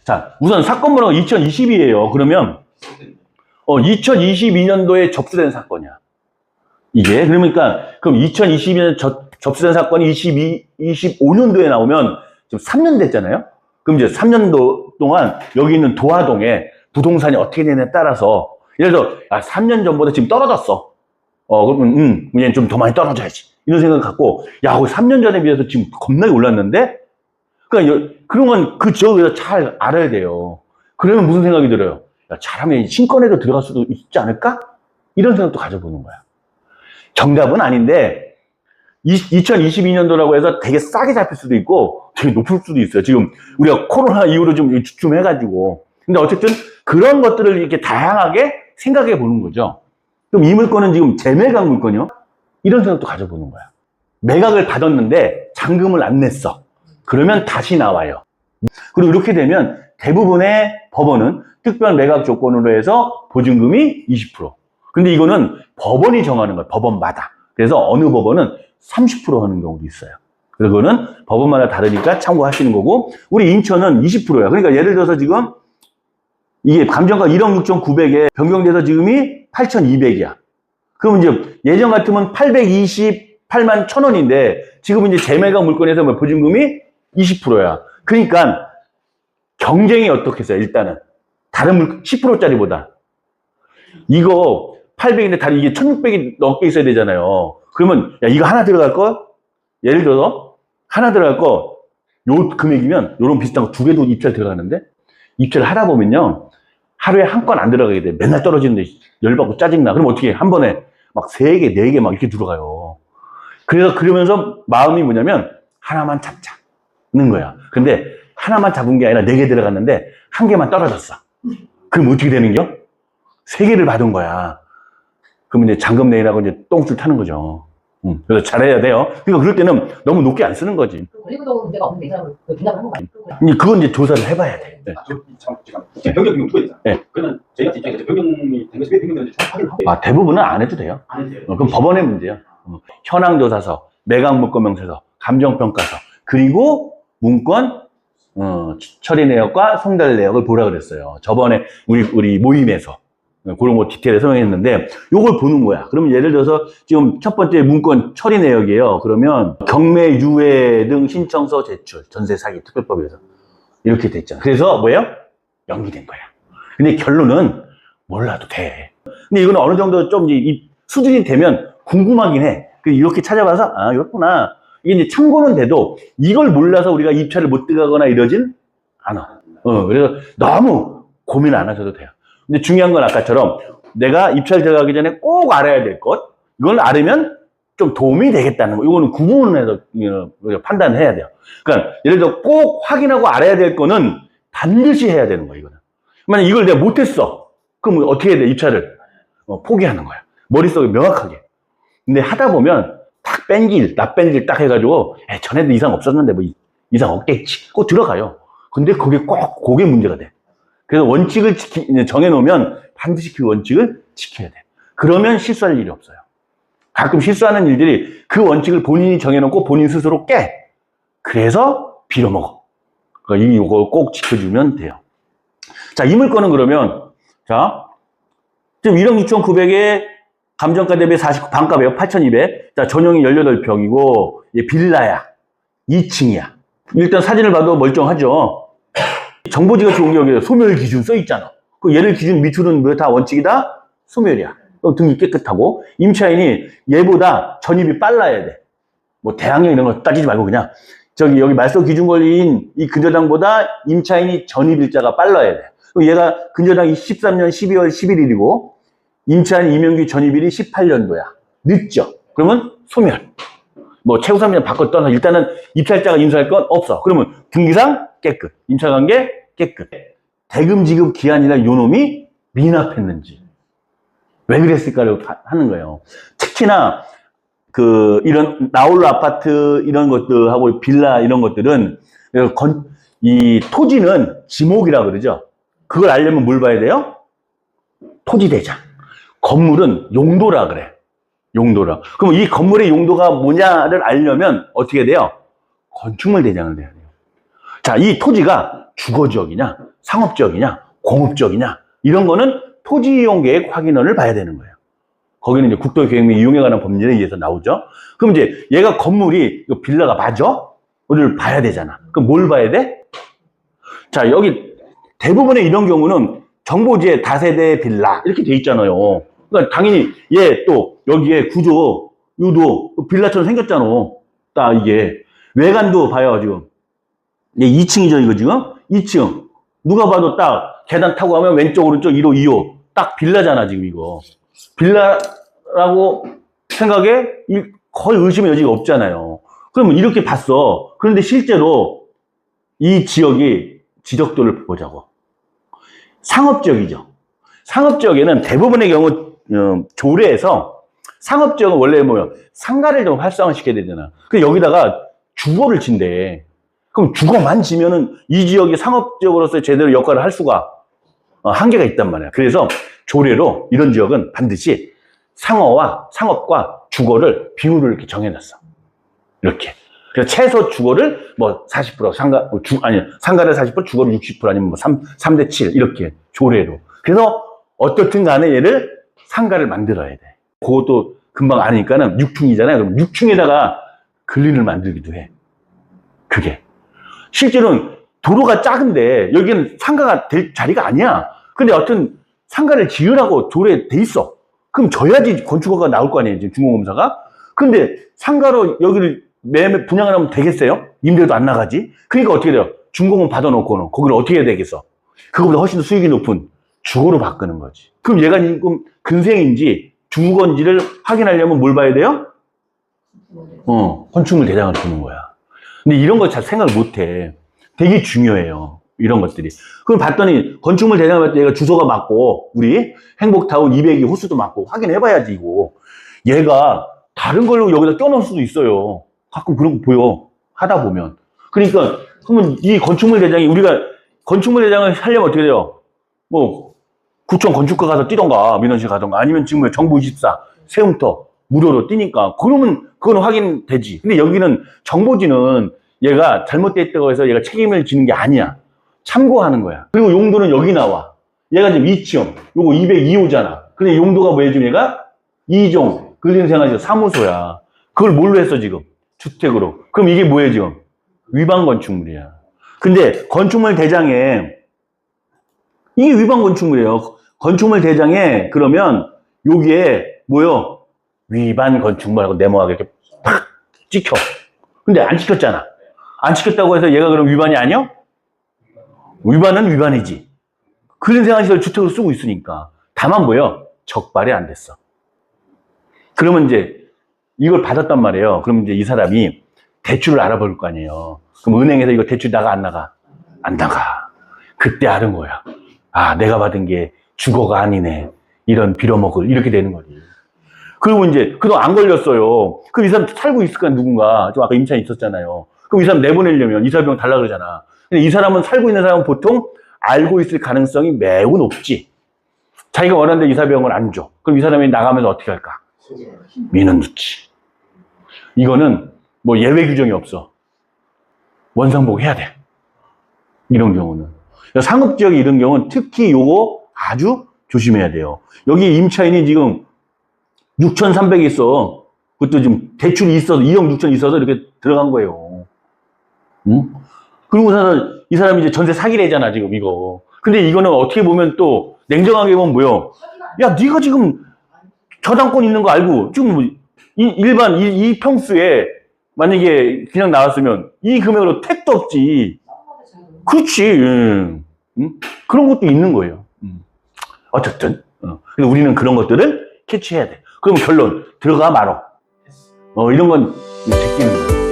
자, 우선 사건 번호가 2020이에요. 그러면 2022년도에 접수된 사건이야. 이게 그러니까 그럼 2022년 접수된 사건이 25년도에 나오면 지금 3년 됐잖아요. 그럼 이제 3년도 동안 여기 있는 도화동에 부동산이 어떻게 되냐에 따라서 예를 들어 3년 전보다 지금 떨어졌어. 그러면 이제 좀 더 많이 떨어져야지. 이런 생각을 갖고 야, 3년 전에 비해서 지금 겁나게 올랐는데 그러니까 그런 건 그 지역에서 잘 알아야 돼요. 그러면 무슨 생각이 들어요? 야, 잘하면 신권에도 들어갈 수도 있지 않을까? 이런 생각도 가져보는 거야. 정답은 아닌데 2022년도라고 해서 되게 싸게 잡힐 수도 있고 되게 높을 수도 있어요. 지금 우리가 코로나 이후로 좀 주춤해가지고. 근데 어쨌든 그런 것들을 이렇게 다양하게 생각해 보는 거죠. 그럼 이 물건은 지금 재매각 물건이요? 이런 생각도 가져보는 거야. 매각을 받았는데 잔금을 안 냈어. 그러면 다시 나와요. 그리고 이렇게 되면 대부분의 법원은 특별 매각 조건으로 해서 보증금이 20%. 근데 이거는 법원이 정하는 거예요. 법원마다. 그래서 어느 법원은 30% 하는 경우도 있어요. 그거는 법원마다 다르니까 참고하시는 거고, 우리 인천은 20%야. 그러니까 예를 들어서 지금 이게 감정가 1억 6,900에 변경돼서 지금이 8,200이야. 그럼 이제 예전 같으면 828만 1,000원인데 지금 이제 재매각 물건에서 보증금이 20%야. 그러니까 경쟁이 어떻겠어요? 일단은 다른 물건 10%짜리보다 이거 800인데 다른 이게 1,600이 넘게 있어야 되잖아요. 그러면 야, 이거 하나 들어갈 거 예를 들어서 하나 들어갈 거 요 금액이면 요런 비슷한 거 두 개도 입찰 들어가는데 입찰을 하다 보면요 하루에 한 건 안 들어가게 돼. 맨날 떨어지는데 열받고 짜증나. 그럼 어떻게 해? 한 번에 막 3개, 4개 막 이렇게 들어가요. 그래서 그러면서 마음이 뭐냐면 하나만 잡자는 거야. 근데 하나만 잡은 게 아니라 4개 들어갔는데 한 개만 떨어졌어. 그럼 어떻게 되는 겨? 3개를 받은 거야. 그러면 이제 잔금 내라고 이제 똥줄 타는 거죠. 그래서 잘해야 돼요. 그러니까 그럴 때는 너무 높게 안 쓰는 거지. 권리구동 문제가 없는데 이 사람은 분양을 한 거 아니에요? 그건 이제 조사를 해봐야 돼. 네. 변경 누가 있잖아. 네. 그러면 저희 같은 입장에서 변경이 된 것이 왜 변경되는지 확인을 하고. 대부분은 안 해도 돼요. 안 해도 돼요. 그럼 법원의 문제야. 현황조사서, 매각물권명세서, 감정평가서, 그리고 문건 처리 내역과 송달 내역을 보라 그랬어요. 저번에 우리 모임에서 그런 거 디테일에 설명했는데 요걸 보는 거야. 그러면 예를 들어서 지금 첫 번째 문건 처리 내역이에요. 그러면 경매, 유예 등 신청서 제출, 전세 사기 특별법에서 이렇게 됐잖아. 그래서 뭐예요? 연기된 거야. 근데 결론은 몰라도 돼. 근데 이거는 어느 정도 좀 이 수준이 되면 궁금하긴 해. 이렇게 찾아봐서 아 이렇구나. 이게 이제 참고는 돼도 이걸 몰라서 우리가 입찰을 못 들어가거나 이러진 않아. 그래서 너무 고민 안 하셔도 돼요. 근데 중요한 건 아까처럼 내가 입찰 들어가기 전에 꼭 알아야 될 것, 이걸 알으면 좀 도움이 되겠다는 거. 이거는 구분해서 우리가 판단을 해야 돼요. 그러니까 예를 들어 꼭 확인하고 알아야 될 거는 반드시 해야 되는 거야. 이거는. 만약 이걸 내가 못했어. 그럼 어떻게 해야 돼? 입찰을 포기하는 거야. 머릿속에 명확하게. 근데 하다 보면 딱 납뺀질 딱 해가지고 전에도 이상 없었는데 뭐 이상 없겠지. 꼭 들어가요. 근데 그게 문제가 돼. 그래서 원칙을 정해놓으면 반드시 그 원칙을 지켜야 돼. 그러면 실수할 일이 없어요. 가끔 실수하는 일들이 그 원칙을 본인이 정해놓고 본인 스스로 깨. 그래서 빌어먹어. 그러니까 이걸 꼭 지켜주면 돼요. 자, 이 물건은 그러면 자 지금 1억 6,900에 감정가 대비 49, 반값이에요. 8,200. 자, 전용이 18평이고 빌라야. 2층이야. 일단 사진을 봐도 멀쩡하죠. 정보지가 좋은 게 여기 소멸 기준 써 있잖아. 그 얘를 기준 밑으로는 뭐 다 원칙이다? 소멸이야. 등이 깨끗하고 임차인이 얘보다 전입이 빨라야 돼. 뭐 대항력 이런 거 따지지 말고 그냥 여기 말소 기준 권리인 이 근저당보다 임차인이 전입일자가 빨라야 돼. 얘가 근저당이 13년 12월 11일이고 임차인 임용기 전입일이 18년도야. 늦죠? 그러면 소멸. 뭐 최후 3년 바꿔 떠나 일단은 입찰자가 인수할 건 없어. 그러면 등기상 깨끗. 임차관계 깨끗. 대금 지급 기한이나 요놈이 미납했는지. 왜 그랬을까를 하는 거예요. 특히나 이런 나홀로 아파트 이런 것들하고 빌라 이런 것들은 이 토지는 지목이라 그러죠. 그걸 알려면 뭘 봐야 돼요? 토지대장. 건물은 용도라 그래. 용도라. 그럼 이 건물의 용도가 뭐냐를 알려면 어떻게 돼요? 건축물 대장을 내야 돼요. 자, 이 토지가 주거지역이냐, 상업적이냐, 공업적이냐, 이런 거는 토지이용계획 확인원을 봐야 되는 거예요. 거기는 이제 국토계획 및 이용에 관한 법률에 의해서 나오죠. 그럼 이제 얘가 건물이, 이거 빌라가 맞아? 를 봐야 되잖아. 그럼 뭘 봐야 돼? 자, 여기 대부분의 이런 경우는 정보지에 다세대 빌라 이렇게 돼 있잖아요. 그러니까 당연히 얘 또 여기에 구조, 요도 빌라처럼 생겼잖아. 딱 이게. 외관도 봐요, 지금. 얘 2층이죠, 이거 지금? 2층. 누가 봐도 딱 계단 타고 가면 왼쪽, 오른쪽 1호, 2호. 딱 빌라잖아, 지금 이거. 빌라라고 생각에 거의 의심의 여지가 없잖아요. 그러면 이렇게 봤어. 그런데 실제로 이 지역이 지적도를 보자고. 상업지역이죠. 상업지역에는 대부분의 경우 조례에서 상업지역은 원래 뭐요? 상가를 좀 활성화시켜야 되잖아. 근데 여기다가 주거를 진대. 그럼 주거만 지면은 이 지역이 상업지역으로서 제대로 역할을 할 수가 한계가 있단 말이야. 그래서 조례로 이런 지역은 반드시 상업과 주거를 비율을 이렇게 정해놨어. 이렇게. 그래서 최소 주거를 뭐 40%, 상가를 40%, 주거를 60% 아니면 뭐 3대 7 이렇게 조례로. 그래서 어떻든 간에 얘를 상가를 만들어야 돼. 그것도 금방 아니까는 6층이잖아요. 그럼 6층에다가 근린을 만들기도 해. 그게. 실제로는 도로가 작은데 여기는 상가가 될 자리가 아니야. 근데 어떤 상가를 지으라고 조례에 돼 있어. 그럼 줘야지 건축허가가 나올 거 아니에요, 지금 중공검사가. 근데 상가로 여기를 분양을 하면 되겠어요? 임대도 안 나가지? 그러니까 어떻게 돼요? 준공은 받아놓고는 거기를 어떻게 해야 되겠어? 그거보다 훨씬 더 수익이 높은 주거로 바꾸는 거지. 그럼 얘가 지금 근생인지 주거인지를 확인하려면 뭘 봐야 돼요? 건축물 대장을 보는 거야. 근데 이런 거 잘 생각을 못 해. 되게 중요해요. 이런 것들이. 그럼 봤더니 건축물 대장을 봤더니 얘가 주소가 맞고 우리 행복타운 202 호수도 맞고 확인해봐야지 이거. 얘가 다른 걸로 여기다 껴놓을 수도 있어요. 가끔 그런 거 보여. 하다 보면. 그러니까 그러면 이 건축물 대장이 우리가 건축물 대장을 하려면 어떻게 돼요? 뭐 구청 건축과 가서 뛰던가 민원실 가던가 아니면 지금 정부24 세움터 무료로 뛰니까 그러면 그건 확인되지. 근데 여기는 정보지는 얘가 잘못돼 있다고 해서 얘가 책임을 지는 게 아니야. 참고하는 거야. 그리고 용도는 여기 나와. 얘가 지금 2층, 요거 202호잖아. 근데 용도가 뭐예요, 지금 얘가? 2종, 근린생활지역 사무소야. 그걸 뭘로 했어, 지금? 주택으로. 그럼 이게 뭐예요, 지금? 위반 건축물이야. 근데 건축물 대장에, 이게 위반 건축물이에요. 건축물 대장에, 그러면, 여기에, 뭐요? 위반 건축물하고 네모하게 이렇게 팍 찍혀. 근데 안 찍혔잖아. 안 찍혔다고 해서 얘가 그럼 위반이 아니야? 위반은 위반이지. 근린생활시설 주택으로 쓰고 있으니까. 다만 뭐예요? 적발이 안 됐어. 그러면 이제 이걸 받았단 말이에요. 그럼 이제 이 사람이 대출을 알아볼 거 아니에요. 그럼 은행에서 이거 대출 나가 안 나가? 안 나가. 그때 아는 거야. 아, 내가 받은 게 주거가 아니네. 이런 빌어먹을 이렇게 되는 거지. 그리고 이제 그동안 안 걸렸어요. 그럼 이 사람 살고 있을 거야 누군가. 좀 아까 임차인 있었잖아요. 그럼 이 사람 내보내려면 이사비용 달라 그러잖아. 근데 이 사람은 살고 있는 사람은 보통 알고 있을 가능성이 매우 높지. 자기가 원하는데 이사비용을 안 줘. 그럼 이 사람이 나가면서 어떻게 할까? 민원 넣지. 이거는 뭐 예외 규정이 없어. 원상복 해야 돼. 이런 경우는. 상업지역이 이런 경우는 특히 요거 아주 조심해야 돼요. 여기 임차인이 지금 6,300이 있어. 그것도 지금 대출이 있어서 2억 6천 있어서 이렇게 들어간 거예요. 응? 그러고서는 이 사람이 이제 전세 사기래잖아 지금 이거. 근데 이거는 어떻게 보면 또 냉정하게 보면 뭐요? 야, 네가 지금 저당권 있는 거 알고 지금 일반 이 평수에 만약에 그냥 나왔으면 이 금액으로 택도 없지. 그렇지. 응? 그런 것도 있는 거예요. 어쨌든. 근데 우리는 그런 것들을 캐치해야 돼. 그럼 결론 들어가 말어. 이런 건 제끼는 거예요.